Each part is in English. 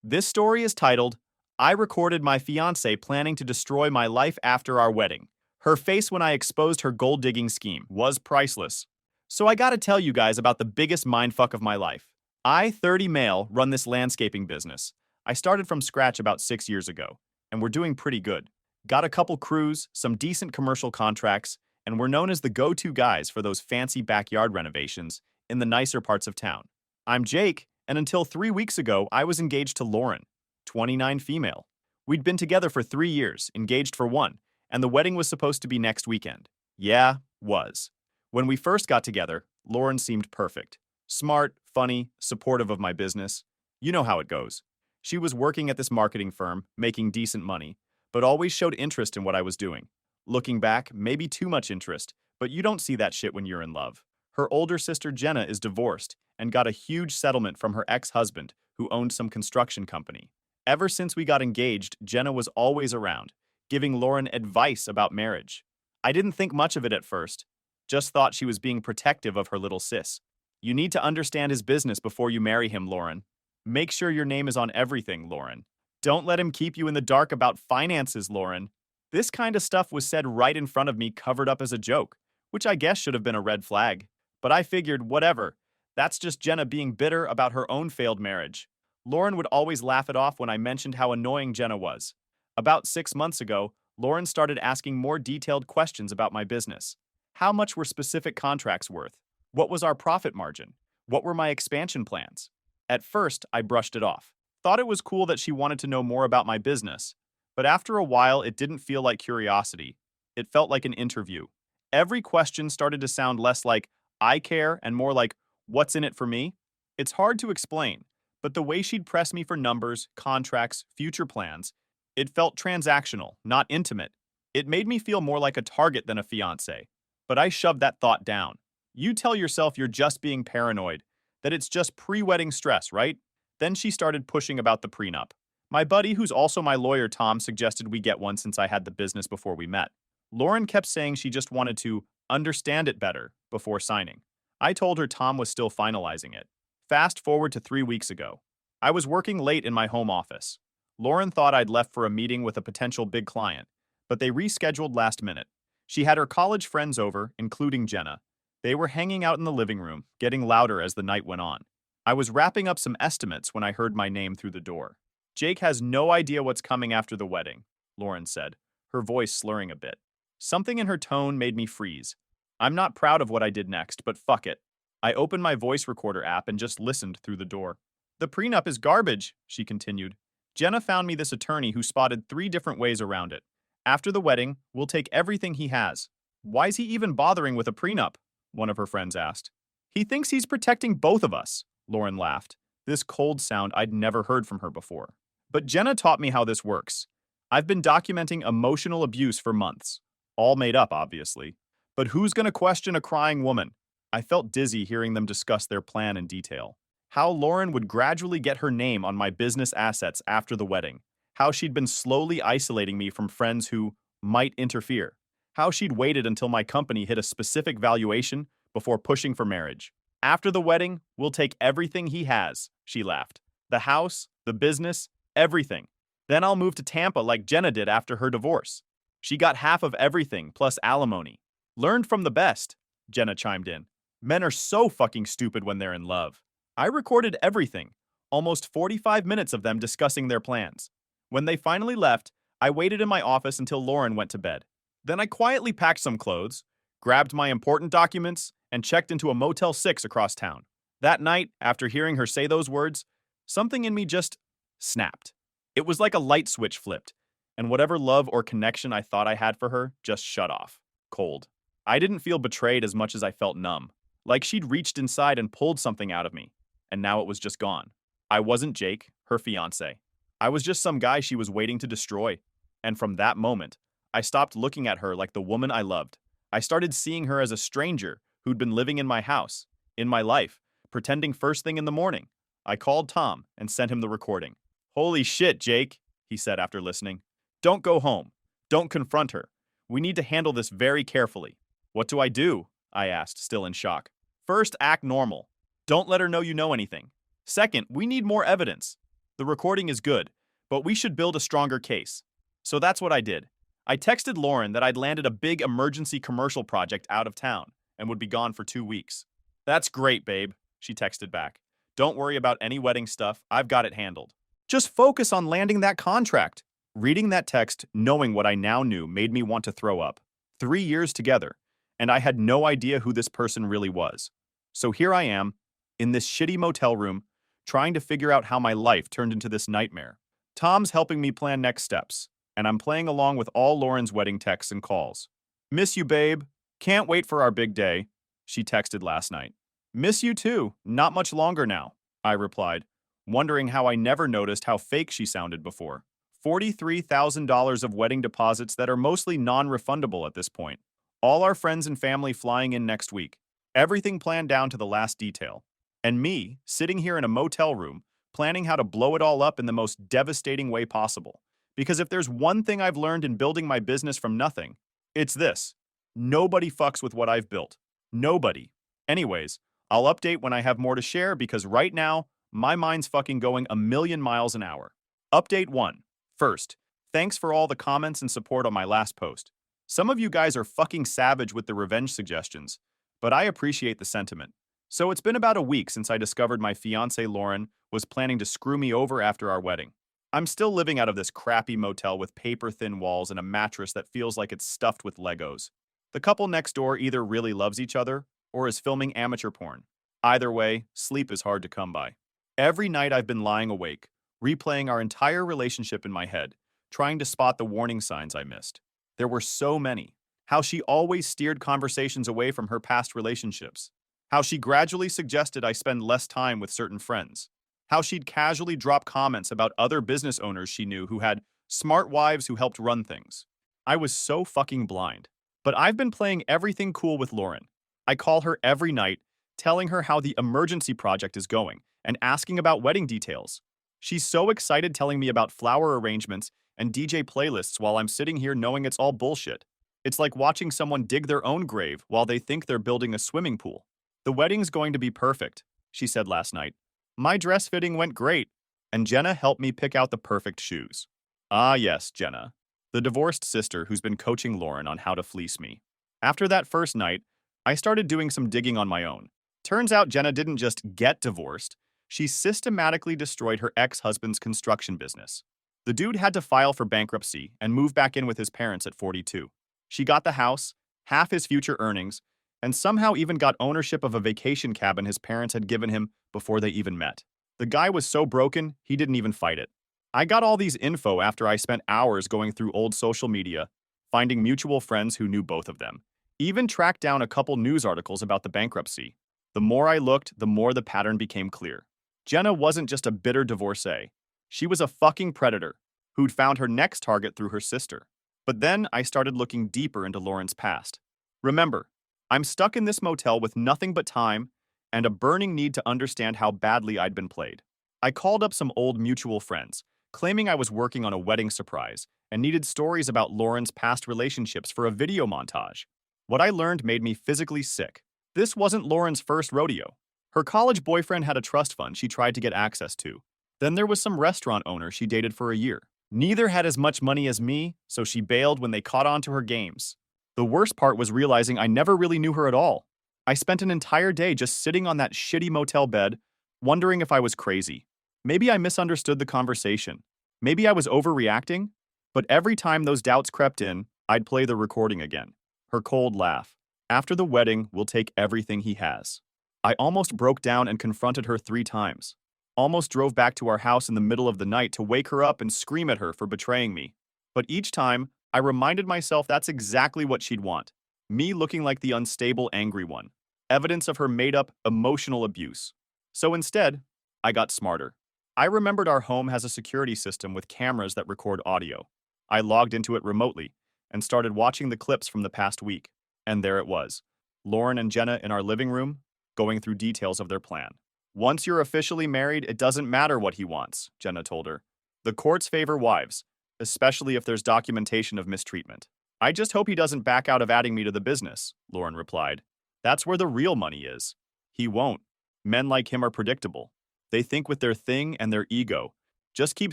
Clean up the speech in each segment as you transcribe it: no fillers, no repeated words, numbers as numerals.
This story is titled, I Recorded My Fiancée Planning to Destroy My Life After Our Wedding. Her face when I exposed her gold-digging scheme was priceless. So I gotta tell you guys about the biggest mindfuck of my life. I, 30 male, run this landscaping business. I started from scratch about 6 years ago, and we're doing pretty good. Got a couple crews, some decent commercial contracts, and we're known as the go-to guys for those fancy backyard renovations in the nicer parts of town. I'm Jake, and until 3 weeks ago, I was engaged to Lauren, 29 female. We'd been together for 3 years, engaged for one, and the wedding was supposed to be next weekend. Yeah, was. When we first got together, Lauren seemed perfect. Smart, funny, supportive of my business. You know how it goes. She was working at this marketing firm, making decent money, but always showed interest in what I was doing. Looking back, maybe too much interest, but you don't see that shit when you're in love. Her older sister Jenna is divorced and got a huge settlement from her ex-husband, who owned some construction company. Ever since we got engaged, Jenna was always around, giving Lauren advice about marriage. I didn't think much of it at first, just thought she was being protective of her little sis. You need to understand his business before you marry him, Lauren. Make sure your name is on everything, Lauren. Don't let him keep you in the dark about finances, Lauren. This kind of stuff was said right in front of me, covered up as a joke, which I guess should have been a red flag. But I figured, whatever. That's just Jenna being bitter about her own failed marriage. Lauren would always laugh it off when I mentioned how annoying Jenna was. About 6 months ago, Lauren started asking more detailed questions about my business. How much were specific contracts worth? What was our profit margin? What were my expansion plans? At first, I brushed it off. Thought it was cool that she wanted to know more about my business. But after a while, it didn't feel like curiosity. It felt like an interview. Every question started to sound less like, I care, and more like, what's in it for me? It's hard to explain, but the way she'd press me for numbers, contracts, future plans, it felt transactional, not intimate. It made me feel more like a target than a fiancé. But I shoved that thought down. You tell yourself you're just being paranoid, that it's just pre-wedding stress, right? Then she started pushing about the prenup. My buddy, who's also my lawyer, Tom, suggested we get one since I had the business before we met. Lauren kept saying she just wanted to understand it better before signing. I told her Tom was still finalizing it. Fast forward to 3 weeks ago. I was working late in my home office. Lauren thought I'd left for a meeting with a potential big client, but they rescheduled last minute. She had her college friends over, including Jenna. They were hanging out in the living room, getting louder as the night went on. I was wrapping up some estimates when I heard my name through the door. Jake has no idea what's coming after the wedding, Lauren said, her voice slurring a bit. Something in her tone made me freeze. I'm not proud of what I did next, but fuck it. I opened my voice recorder app and just listened through the door. The prenup is garbage, she continued. Jenna found me this attorney who spotted 3 different ways around it. After the wedding, we'll take everything he has. Why's he even bothering with a prenup? One of her friends asked. He thinks he's protecting both of us, Lauren laughed. This cold sound I'd never heard from her before. But Jenna taught me how this works. I've been documenting emotional abuse for months. All made up, obviously. But who's gonna question a crying woman? I felt dizzy hearing them discuss their plan in detail. How Lauren would gradually get her name on my business assets after the wedding. How she'd been slowly isolating me from friends who might interfere. How she'd waited until my company hit a specific valuation before pushing for marriage. After the wedding, we'll take everything he has, she laughed. The house, the business, everything. Then I'll move to Tampa like Jenna did after her divorce. She got half of everything plus alimony. Learned from the best, Jenna chimed in. Men are so fucking stupid when they're in love. I recorded everything, almost 45 minutes of them discussing their plans. When they finally left, I waited in my office until Lauren went to bed. Then I quietly packed some clothes, grabbed my important documents, and checked into a Motel 6 across town. That night, after hearing her say those words, something in me just snapped. It was like a light switch flipped, and whatever love or connection I thought I had for her just shut off, cold. I didn't feel betrayed as much as I felt numb, like she'd reached inside and pulled something out of me, and now it was just gone. I wasn't Jake, her fiancé. I was just some guy she was waiting to destroy. And from that moment, I stopped looking at her like the woman I loved. I started seeing her as a stranger who'd been living in my house, in my life, pretending first thing in the morning. I called Tom and sent him the recording. Holy shit, Jake, he said after listening. Don't go home. Don't confront her. We need to handle this very carefully. What do I do? I asked, still in shock. First, act normal. Don't let her know you know anything. Second, we need more evidence. The recording is good, but we should build a stronger case. So that's what I did. I texted Lauren that I'd landed a big emergency commercial project out of town and would be gone for 2 weeks. That's great, babe, she texted back. Don't worry about any wedding stuff. I've got it handled. Just focus on landing that contract. Reading that text, knowing what I now knew, made me want to throw up. 3 years together, and I had no idea who this person really was. So here I am, in this shitty motel room, trying to figure out how my life turned into this nightmare. Tom's helping me plan next steps, and I'm playing along with all Lauren's wedding texts and calls. Miss you, babe. Can't wait for our big day, she texted last night. Miss you too. Not much longer now, I replied, wondering how I never noticed how fake she sounded before. $43,000 of wedding deposits that are mostly non-refundable at this point. All our friends and family flying in next week. Everything planned down to the last detail. And me, sitting here in a motel room, planning how to blow it all up in the most devastating way possible. Because if there's one thing I've learned in building my business from nothing, it's this. Nobody fucks with what I've built. Nobody. Anyways, I'll update when I have more to share because right now, my mind's fucking going a million miles an hour. Update 1. First, thanks for all the comments and support on my last post. Some of you guys are fucking savage with the revenge suggestions, but I appreciate the sentiment. So it's been about a week since I discovered my fiancée Lauren was planning to screw me over after our wedding. I'm still living out of this crappy motel with paper-thin walls and a mattress that feels like it's stuffed with Legos. The couple next door either really loves each other or is filming amateur porn. Either way, sleep is hard to come by. Every night I've been lying awake, replaying our entire relationship in my head, trying to spot the warning signs I missed. There were so many. How she always steered conversations away from her past relationships. How she gradually suggested I spend less time with certain friends. How she'd casually drop comments about other business owners she knew who had smart wives who helped run things. I was so fucking blind. But I've been playing everything cool with Lauren. I call her every night, telling her how the emergency project is going and asking about wedding details. She's so excited telling me about flower arrangements and DJ playlists while I'm sitting here knowing it's all bullshit. It's like watching someone dig their own grave while they think they're building a swimming pool. The wedding's going to be perfect, she said last night. My dress fitting went great, and Jenna helped me pick out the perfect shoes. Ah yes, Jenna, the divorced sister who's been coaching Lauren on how to fleece me. After that first night, I started doing some digging on my own. Turns out Jenna didn't just get divorced, she systematically destroyed her ex-husband's construction business. The dude had to file for bankruptcy and move back in with his parents at 42. She got the house, half his future earnings, and somehow even got ownership of a vacation cabin his parents had given him before they even met. The guy was so broken, he didn't even fight it. I got all these info after I spent hours going through old social media, finding mutual friends who knew both of them. Even tracked down a couple news articles about the bankruptcy. The more I looked, the more the pattern became clear. Jenna wasn't just a bitter divorcee. She was a fucking predator who'd found her next target through her sister. But then I started looking deeper into Lauren's past. Remember, I'm stuck in this motel with nothing but time and a burning need to understand how badly I'd been played. I called up some old mutual friends, claiming I was working on a wedding surprise and needed stories about Lauren's past relationships for a video montage. What I learned made me physically sick. This wasn't Lauren's first rodeo. Her college boyfriend had a trust fund she tried to get access to. Then there was some restaurant owner she dated for a year. Neither had as much money as me, so she bailed when they caught on to her games. The worst part was realizing I never really knew her at all. I spent an entire day just sitting on that shitty motel bed, wondering if I was crazy. Maybe I misunderstood the conversation. Maybe I was overreacting. But every time those doubts crept in, I'd play the recording again. Her cold laugh. After the wedding, we'll take everything he has. I almost broke down and confronted her 3 times. Almost drove back to our house in the middle of the night to wake her up and scream at her for betraying me. But each time, I reminded myself that's exactly what she'd want. Me looking like the unstable, angry one. Evidence of her made-up, emotional abuse. So instead, I got smarter. I remembered our home has a security system with cameras that record audio. I logged into it remotely and started watching the clips from the past week. And there it was. Lauren and Jenna in our living room, going through details of their plan. Once you're officially married, it doesn't matter what he wants, Jenna told her. The courts favor wives, especially if there's documentation of mistreatment. I just hope he doesn't back out of adding me to the business, Lauren replied. That's where the real money is. He won't. Men like him are predictable. They think with their thing and their ego. Just keep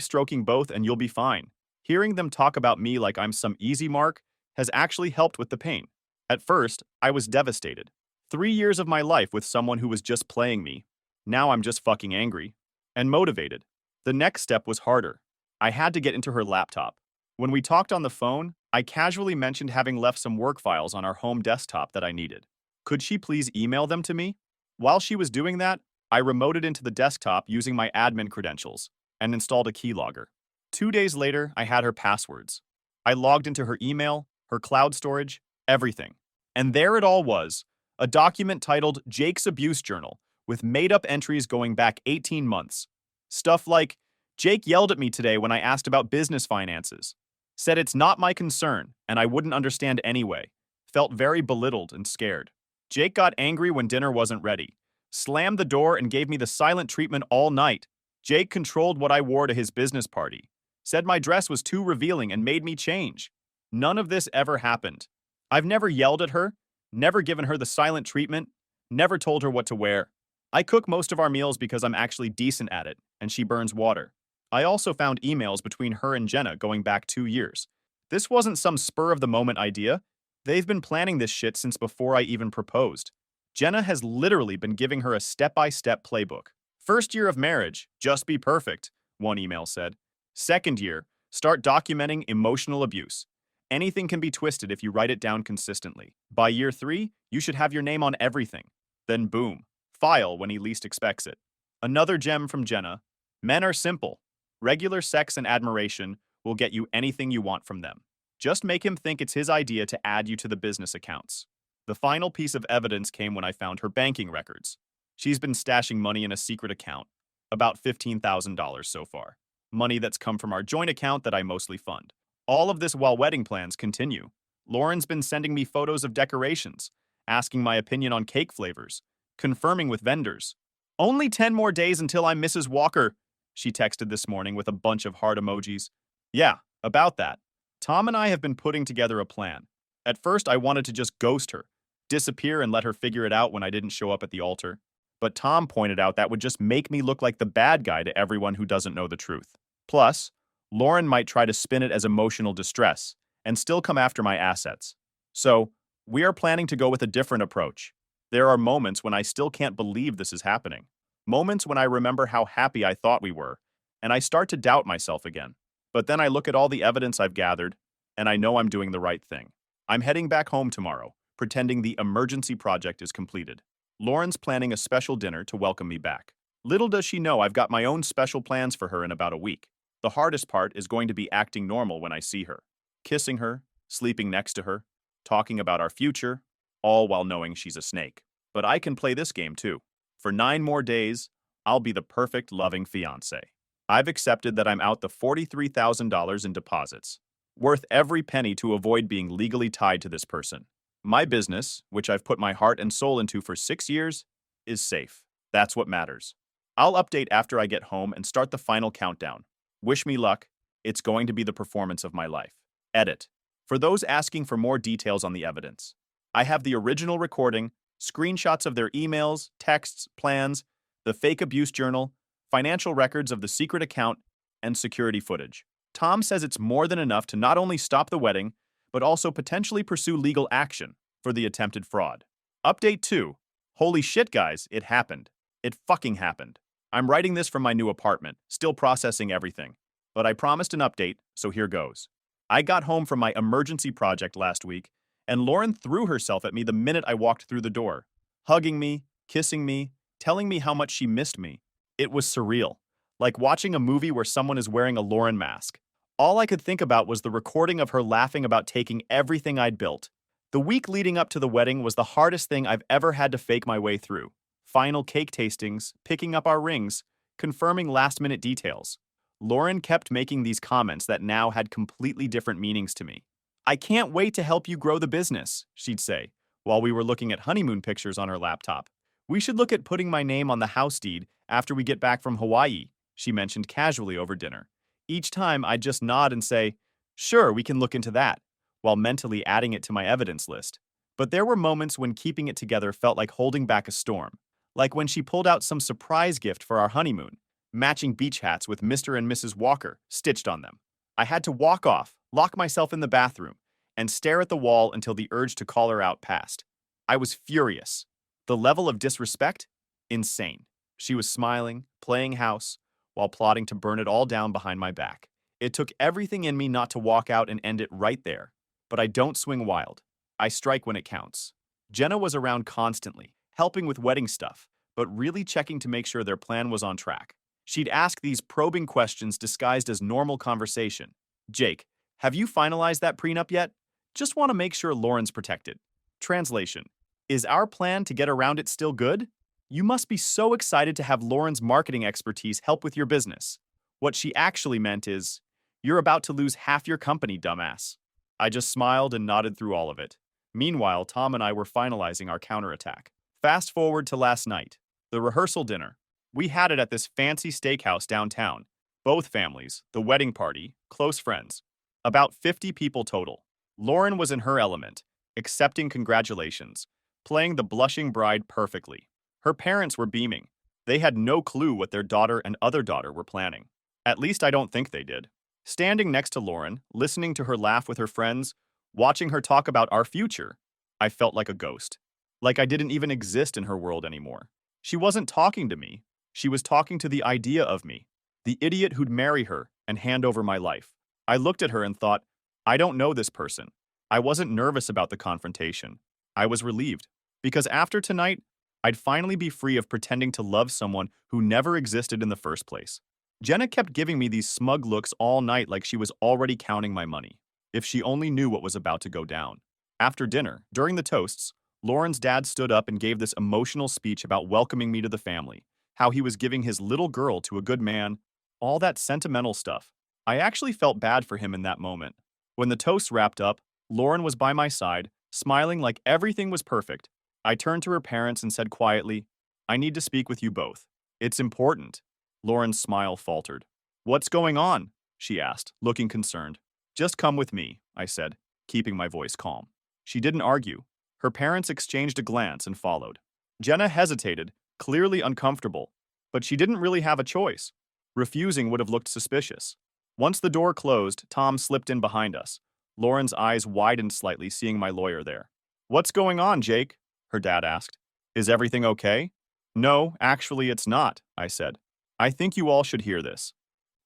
stroking both and you'll be fine. Hearing them talk about me like I'm some easy mark has actually helped with the pain. At first, I was devastated. 3 years of my life with someone who was just playing me. Now I'm just fucking angry. And motivated. The next step was harder. I had to get into her laptop. When we talked on the phone, I casually mentioned having left some work files on our home desktop that I needed. Could she please email them to me? While she was doing that, I remoted into the desktop using my admin credentials and installed a keylogger. 2 days later, I had her passwords. I logged into her email, her cloud storage, everything. And there it all was, a document titled Jake's Abuse Journal with made-up entries going back 18 months. Stuff like, Jake yelled at me today when I asked about business finances. Said it's not my concern, and I wouldn't understand anyway. Felt very belittled and scared. Jake got angry when dinner wasn't ready. Slammed the door and gave me the silent treatment all night. Jake controlled what I wore to his business party. Said my dress was too revealing and made me change. None of this ever happened. I've never yelled at her, never given her the silent treatment, never told her what to wear. I cook most of our meals because I'm actually decent at it, and she burns water. I also found emails between her and Jenna going back 2 years. This wasn't some spur-of-the-moment idea. They've been planning this shit since before I even proposed. Jenna has literally been giving her a step-by-step playbook. First year of marriage, just be perfect, one email said. Second year, start documenting emotional abuse. Anything can be twisted if you write it down consistently. By year 3, you should have your name on everything. Then boom, file when he least expects it. Another gem from Jenna. Men are simple. Regular sex and admiration will get you anything you want from them. Just make him think it's his idea to add you to the business accounts. The final piece of evidence came when I found her banking records. She's been stashing money in a secret account, about $15,000 so far. Money that's come from our joint account that I mostly fund. All of this while wedding plans continue. Lauren's been sending me photos of decorations, asking my opinion on cake flavors, confirming with vendors. Only 10 more days until I'm Mrs. Walker, she texted this morning with a bunch of heart emojis. Yeah, about that. Tom and I have been putting together a plan. At first, I wanted to just ghost her, disappear and let her figure it out when I didn't show up at the altar. But Tom pointed out that would just make me look like the bad guy to everyone who doesn't know the truth. Plus, Lauren might try to spin it as emotional distress and still come after my assets. So, we are planning to go with a different approach. There are moments when I still can't believe this is happening. Moments when I remember how happy I thought we were, and I start to doubt myself again. But then I look at all the evidence I've gathered, and I know I'm doing the right thing. I'm heading back home tomorrow, pretending the emergency project is completed. Lauren's planning a special dinner to welcome me back. Little does she know I've got my own special plans for her in about a week. The hardest part is going to be acting normal when I see her. Kissing her, sleeping next to her, talking about our future, all while knowing she's a snake. But I can play this game too. For 9 more days, I'll be the perfect loving fiancé. I've accepted that I'm out the $43,000 in deposits, worth every penny to avoid being legally tied to this person. My business, which I've put my heart and soul into for 6 years, is safe. That's what matters. I'll update after I get home and start the final countdown. Wish me luck. It's going to be the performance of my life. Edit. For those asking for more details on the evidence, I have the original recording, screenshots of their emails, texts, plans, the fake abuse journal, financial records of the secret account, and security footage. Tom says it's more than enough to not only stop the wedding, but also potentially pursue legal action for the attempted fraud. Update 2. Holy shit, guys, it happened. It fucking happened. I'm writing this from my new apartment, still processing everything. But I promised an update, so here goes. I got home from my emergency project last week, and Lauren threw herself at me the minute I walked through the door, hugging me, kissing me, telling me how much she missed me. It was surreal, like watching a movie where someone is wearing a Lauren mask. All I could think about was the recording of her laughing about taking everything I'd built. The week leading up to the wedding was the hardest thing I've ever had to fake my way through. Final cake tastings, picking up our rings, confirming last-minute details. Lauren kept making these comments that now had completely different meanings to me. I can't wait to help you grow the business, she'd say, while we were looking at honeymoon pictures on her laptop. We should look at putting my name on the house deed after we get back from Hawaii, she mentioned casually over dinner. Each time I'd just nod and say, sure, we can look into that, while mentally adding it to my evidence list. But there were moments when keeping it together felt like holding back a storm. Like when she pulled out some surprise gift for our honeymoon, matching beach hats with Mr. and Mrs. Walker stitched on them. I had to walk off, lock myself in the bathroom, and stare at the wall until the urge to call her out passed. I was furious. The level of disrespect? Insane. She was smiling, playing house, while plotting to burn it all down behind my back. It took everything in me not to walk out and end it right there. But I don't swing wild. I strike when it counts. Jenna was around constantly, helping with wedding stuff, but really checking to make sure their plan was on track. She'd ask these probing questions disguised as normal conversation. Jake, have you finalized that prenup yet? Just want to make sure Lauren's protected. Translation. Is our plan to get around it still good? You must be so excited to have Lauren's marketing expertise help with your business. What she actually meant is, you're about to lose half your company, dumbass. I just smiled and nodded through all of it. Meanwhile, Tom and I were finalizing our counterattack. Fast forward to last night, the rehearsal dinner. We had it at this fancy steakhouse downtown. Both families, the wedding party, close friends. About 50 people total. Lauren was in her element, accepting congratulations, playing the blushing bride perfectly. Her parents were beaming. They had no clue what their daughter and other daughter were planning. At least I don't think they did. Standing next to Lauren, listening to her laugh with her friends, watching her talk about our future, I felt like a ghost. Like I didn't even exist in her world anymore. She wasn't talking to me. She was talking to the idea of me, the idiot who'd marry her and hand over my life. I looked at her and thought, I don't know this person. I wasn't nervous about the confrontation. I was relieved, because after tonight, I'd finally be free of pretending to love someone who never existed in the first place. Jenna kept giving me these smug looks all night like she was already counting my money. If she only knew what was about to go down. After dinner, during the toasts, Lauren's dad stood up and gave this emotional speech about welcoming me to the family, how he was giving his little girl to a good man, all that sentimental stuff. I actually felt bad for him in that moment. When the toast wrapped up, Lauren was by my side, smiling like everything was perfect. I turned to her parents and said quietly, I need to speak with you both. It's important. Lauren's smile faltered. What's going on? She asked, looking concerned. Just come with me, I said, keeping my voice calm. She didn't argue. Her parents exchanged a glance and followed. Jenna hesitated, clearly uncomfortable, but she didn't really have a choice. Refusing would have looked suspicious. Once the door closed, Tom slipped in behind us. Lauren's eyes widened slightly, seeing my lawyer there. What's going on, Jake? Her dad asked. Is everything okay? No, actually it's not, I said. I think you all should hear this.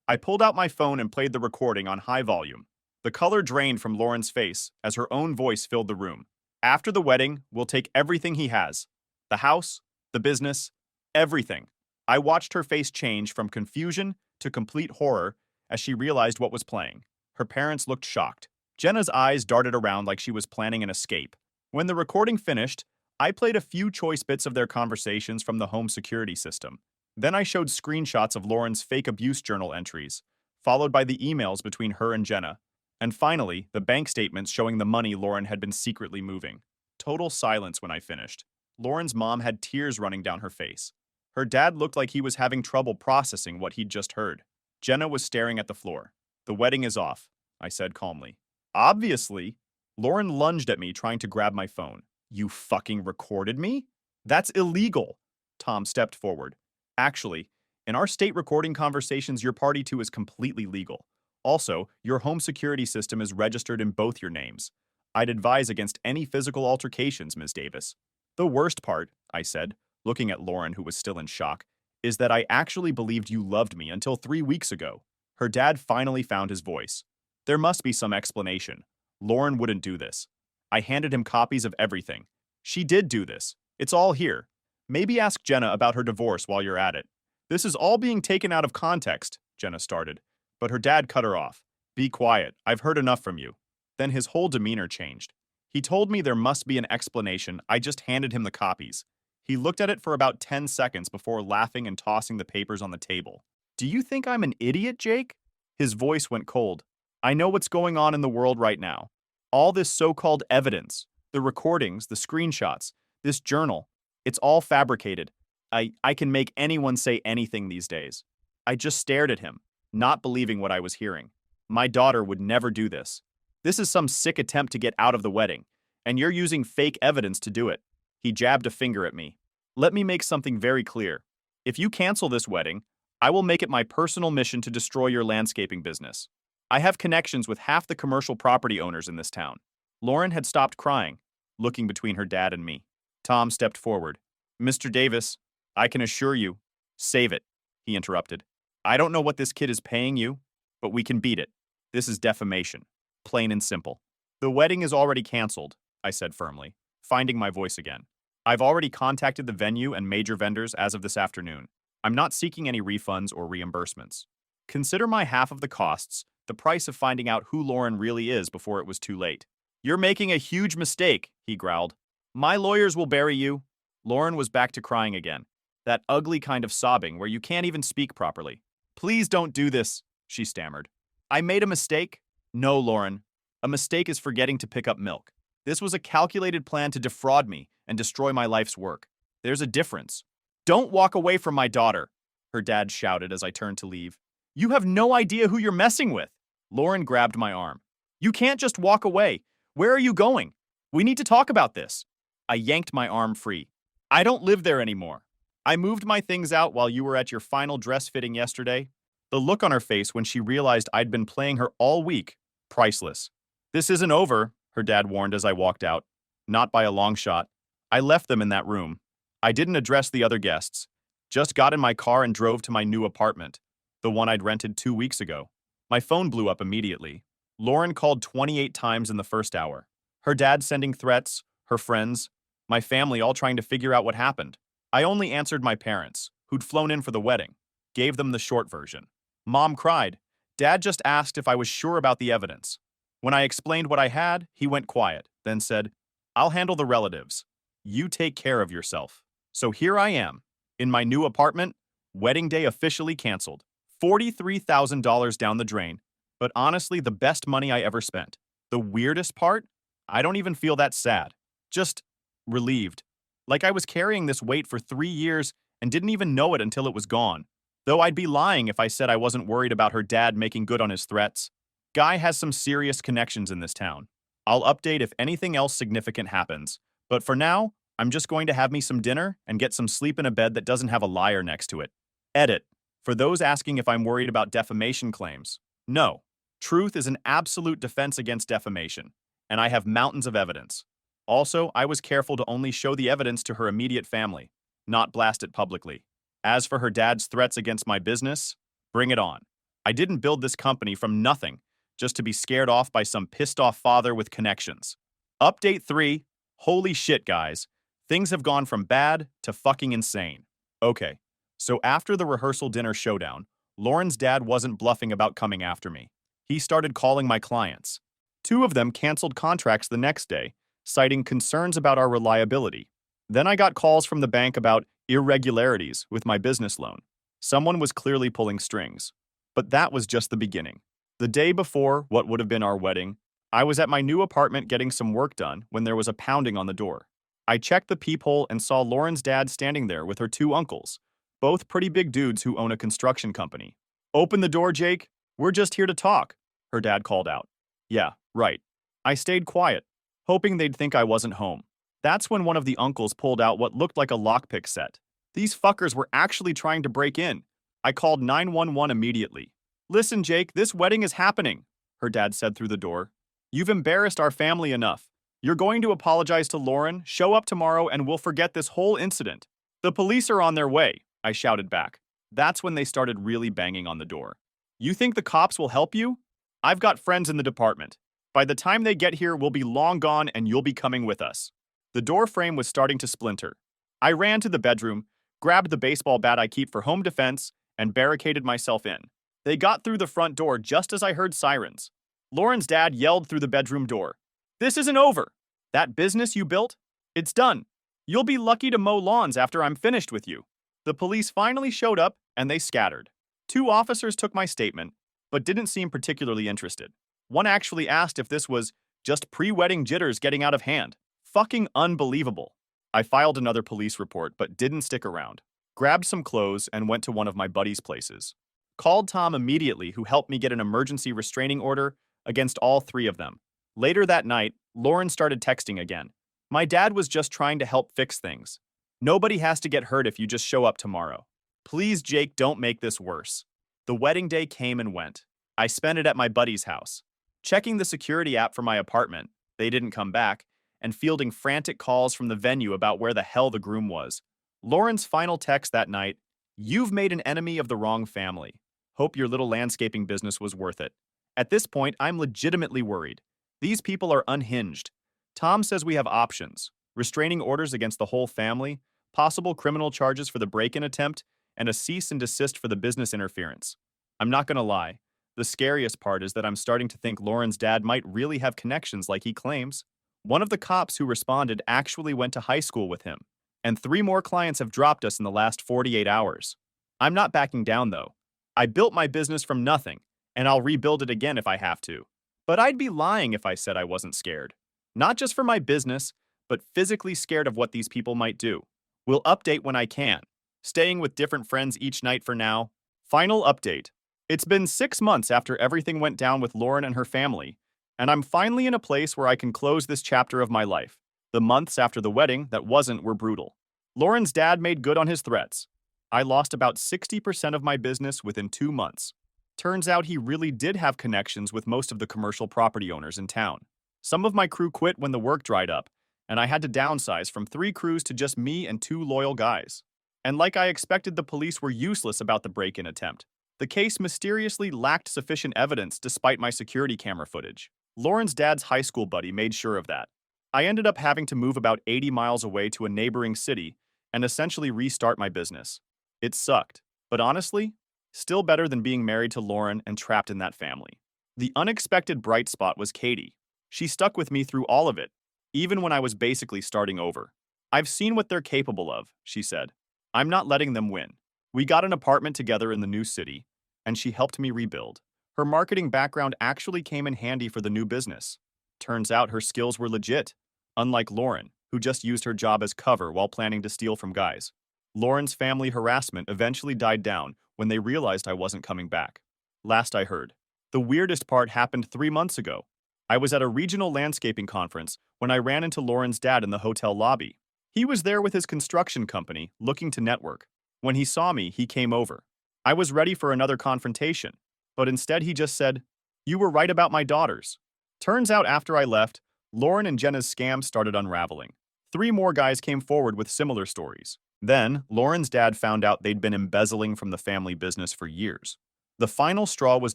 I pulled out my phone and played the recording on high volume. The color drained from Lauren's face as her own voice filled the room. After the wedding, we'll take everything he has. The house, the business, everything. I watched her face change from confusion to complete horror as she realized what was playing. Her parents looked shocked. Jenna's eyes darted around like she was planning an escape. When the recording finished, I played a few choice bits of their conversations from the home security system. Then I showed screenshots of Lauren's fake abuse journal entries, followed by the emails between her and Jenna, and finally, the bank statements showing the money Lauren had been secretly moving. Total silence when I finished. Lauren's mom had tears running down her face. Her dad looked like he was having trouble processing what he'd just heard. Jenna was staring at the floor. The wedding is off, I said calmly. Obviously. Lauren lunged at me, trying to grab my phone. You fucking recorded me? That's illegal. Tom stepped forward. Actually, in our state recording conversations, your party to is completely legal. Also, your home security system is registered in both your names. I'd advise against any physical altercations, Ms. Davis. The worst part, I said, looking at Lauren, who was still in shock, is that I actually believed you loved me until 3 weeks ago. Her dad finally found his voice. There must be some explanation. Lauren wouldn't do this. I handed him copies of everything. She did do this. It's all here. Maybe ask Jenna about her divorce while you're at it. This is all being taken out of context, Jenna started, but her dad cut her off. Be quiet. I've heard enough from you. Then his whole demeanor changed. He told me there must be an explanation. I just handed him the copies. He looked at it for about 10 seconds before laughing and tossing the papers on the table. Do you think I'm an idiot, Jake? His voice went cold. I know what's going on in the world right now. All this so-called evidence, the recordings, the screenshots, this journal, it's all fabricated. I can make anyone say anything these days. I just stared at him, not believing what I was hearing. My daughter would never do this. This is some sick attempt to get out of the wedding, and you're using fake evidence to do it. He jabbed a finger at me. Let me make something very clear. If you cancel this wedding, I will make it my personal mission to destroy your landscaping business. I have connections with half the commercial property owners in this town. Lauren had stopped crying, looking between her dad and me. Tom stepped forward. Mr. Davis, I can assure you, save it, he interrupted. I don't know what this kid is paying you, but we can beat it. This is defamation. Plain and simple. The wedding is already canceled, I said firmly, finding my voice again. I've already contacted the venue and major vendors as of this afternoon. I'm not seeking any refunds or reimbursements. Consider my half of the costs, the price of finding out who Lauren really is before it was too late. You're making a huge mistake, he growled. My lawyers will bury you. Lauren was back to crying again. That ugly kind of sobbing where you can't even speak properly. Please don't do this, she stammered. I made a mistake? No, Lauren. A mistake is forgetting to pick up milk. This was a calculated plan to defraud me and destroy my life's work. There's a difference. Don't walk away from my daughter, her dad shouted as I turned to leave. You have no idea who you're messing with. Lauren grabbed my arm. You can't just walk away. Where are you going? We need to talk about this. I yanked my arm free. I don't live there anymore. I moved my things out while you were at your final dress fitting yesterday. The look on her face when she realized I'd been playing her all week, priceless. This isn't over, her dad warned as I walked out. Not by a long shot. I left them in that room. I didn't address the other guests. Just got in my car and drove to my new apartment, the one I'd rented 2 weeks ago. My phone blew up immediately. Lauren called 28 times in the first hour. Her dad sending threats, her friends, my family all trying to figure out what happened. I only answered my parents, who'd flown in for the wedding. Gave them the short version. Mom cried. Dad just asked if I was sure about the evidence. When I explained what I had, he went quiet, then said, I'll handle the relatives. You take care of yourself. So here I am, in my new apartment, wedding day officially canceled. $43,000 down the drain, but honestly the best money I ever spent. The weirdest part? I don't even feel that sad. Just relieved. Like I was carrying this weight for 3 years and didn't even know it until it was gone. Though I'd be lying if I said I wasn't worried about her dad making good on his threats. Guy has some serious connections in this town. I'll update if anything else significant happens. But for now, I'm just going to have me some dinner and get some sleep in a bed that doesn't have a liar next to it. Edit. For those asking if I'm worried about defamation claims, no. Truth is an absolute defense against defamation, and I have mountains of evidence. Also, I was careful to only show the evidence to her immediate family, not blast it publicly. As for her dad's threats against my business, bring it on. I didn't build this company from nothing just to be scared off by some pissed-off father with connections. Update 3. Holy shit, guys. Things have gone from bad to fucking insane. Okay, so after the rehearsal dinner showdown, Lauren's dad wasn't bluffing about coming after me. He started calling my clients. 2 of them canceled contracts the next day, citing concerns about our reliability. Then I got calls from the bank about irregularities with my business loan. Someone was clearly pulling strings. But that was just the beginning. The day before what would have been our wedding, I was at my new apartment getting some work done when there was a pounding on the door. I checked the peephole and saw Lauren's dad standing there with her 2 uncles, both pretty big dudes who own a construction company. Open the door, Jake. We're just here to talk, her dad called out. Yeah, right. I stayed quiet, hoping they'd think I wasn't home. That's when one of the uncles pulled out what looked like a lockpick set. These fuckers were actually trying to break in. I called 911 immediately. Listen, Jake, this wedding is happening, her dad said through the door. You've embarrassed our family enough. You're going to apologize to Lauren, show up tomorrow, and we'll forget this whole incident. The police are on their way, I shouted back. That's when they started really banging on the door. You think the cops will help you? I've got friends in the department. By the time they get here, we'll be long gone and you'll be coming with us. The door frame was starting to splinter. I ran to the bedroom, grabbed the baseball bat I keep for home defense, and barricaded myself in. They got through the front door just as I heard sirens. Lauren's dad yelled through the bedroom door. This isn't over. That business you built? It's done. You'll be lucky to mow lawns after I'm finished with you. The police finally showed up and they scattered. 2 officers took my statement, but didn't seem particularly interested. One actually asked if this was just pre-wedding jitters getting out of hand. Fucking unbelievable. I filed another police report but didn't stick around. Grabbed some clothes and went to one of my buddies' places. Called Tom immediately, who helped me get an emergency restraining order against all 3 of them. Later that night, Lauren started texting again. My dad was just trying to help fix things. Nobody has to get hurt if you just show up tomorrow. Please, Jake, don't make this worse. The wedding day came and went. I spent it at my buddy's house, checking the security app for my apartment. They didn't come back, and fielding frantic calls from the venue about where the hell the groom was. Lauren's final text that night: "You've made an enemy of the wrong family. Hope your little landscaping business was worth it." At this point, I'm legitimately worried. These people are unhinged. Tom says we have options: restraining orders against the whole family, possible criminal charges for the break-in attempt, and a cease and desist for the business interference. I'm not gonna lie. The scariest part is that I'm starting to think Lauren's dad might really have connections like he claims. One of the cops who responded actually went to high school with him, and 3 more clients have dropped us in the last 48 hours. I'm not backing down, though. I built my business from nothing, and I'll rebuild it again if I have to. But I'd be lying if I said I wasn't scared. Not just for my business, but physically scared of what these people might do. We'll update when I can. Staying with different friends each night for now. Final update. It's been 6 months after everything went down with Lauren and her family, and I'm finally in a place where I can close this chapter of my life. The months after the wedding that wasn't were brutal. Lauren's dad made good on his threats. I lost about 60% of my business within 2 months. Turns out he really did have connections with most of the commercial property owners in town. Some of my crew quit when the work dried up, and I had to downsize from 3 crews to just me and 2 loyal guys. And like I expected, the police were useless about the break-in attempt. The case mysteriously lacked sufficient evidence despite my security camera footage. Lauren's dad's high school buddy made sure of that. I ended up having to move about 80 miles away to a neighboring city and essentially restart my business. It sucked, but honestly, still better than being married to Lauren and trapped in that family. The unexpected bright spot was Katie. She stuck with me through all of it, even when I was basically starting over. "I've seen what they're capable of," she said. "I'm not letting them win." We got an apartment together in the new city, and she helped me rebuild. Her marketing background actually came in handy for the new business. Turns out her skills were legit, unlike Lauren, who just used her job as cover while planning to steal from guys. Lauren's family harassment eventually died down when they realized I wasn't coming back. Last I heard. The weirdest part happened 3 months ago. I was at a regional landscaping conference when I ran into Lauren's dad in the hotel lobby. He was there with his construction company, looking to network. When he saw me, he came over. I was ready for another confrontation, but instead he just said, "You were right about my daughters." Turns out after I left, Lauren and Jenna's scam started unraveling. 3 more guys came forward with similar stories. Then, Lauren's dad found out they'd been embezzling from the family business for years. The final straw was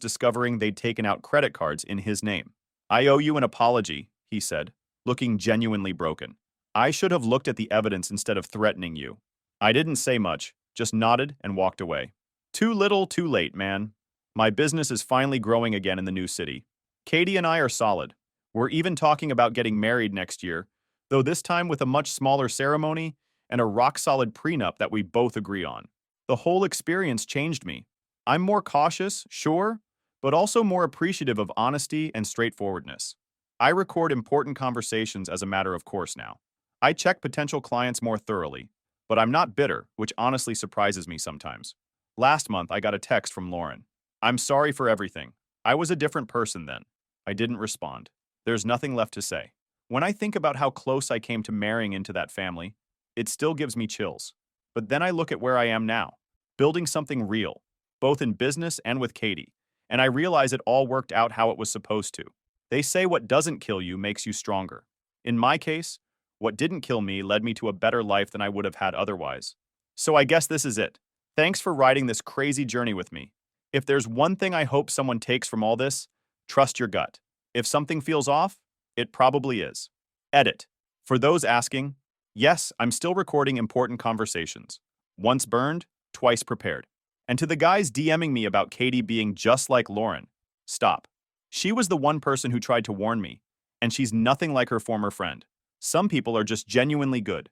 discovering they'd taken out credit cards in his name. "I owe you an apology," he said, looking genuinely broken. "I should have looked at the evidence instead of threatening you." I didn't say much, just nodded and walked away. Too little, too late, man. My business is finally growing again in the new city. Katie and I are solid. We're even talking about getting married next year, though this time with a much smaller ceremony and a rock-solid prenup that we both agree on. The whole experience changed me. I'm more cautious, sure, but also more appreciative of honesty and straightforwardness. I record important conversations as a matter of course now. I check potential clients more thoroughly, but I'm not bitter, which honestly surprises me sometimes. Last month, I got a text from Lauren. "I'm sorry for everything. I was a different person then." I didn't respond. There's nothing left to say. When I think about how close I came to marrying into that family, it still gives me chills. But then I look at where I am now, building something real, both in business and with Katie, and I realize it all worked out how it was supposed to. They say what doesn't kill you makes you stronger. In my case, what didn't kill me led me to a better life than I would have had otherwise. So I guess this is it. Thanks for riding this crazy journey with me. If there's one thing I hope someone takes from all this, trust your gut. If something feels off, it probably is. Edit. For those asking, yes, I'm still recording important conversations. Once burned, twice prepared. And to the guys DMing me about Katie being just like Lauren, stop. She was the one person who tried to warn me, and she's nothing like her former friend. Some people are just genuinely good.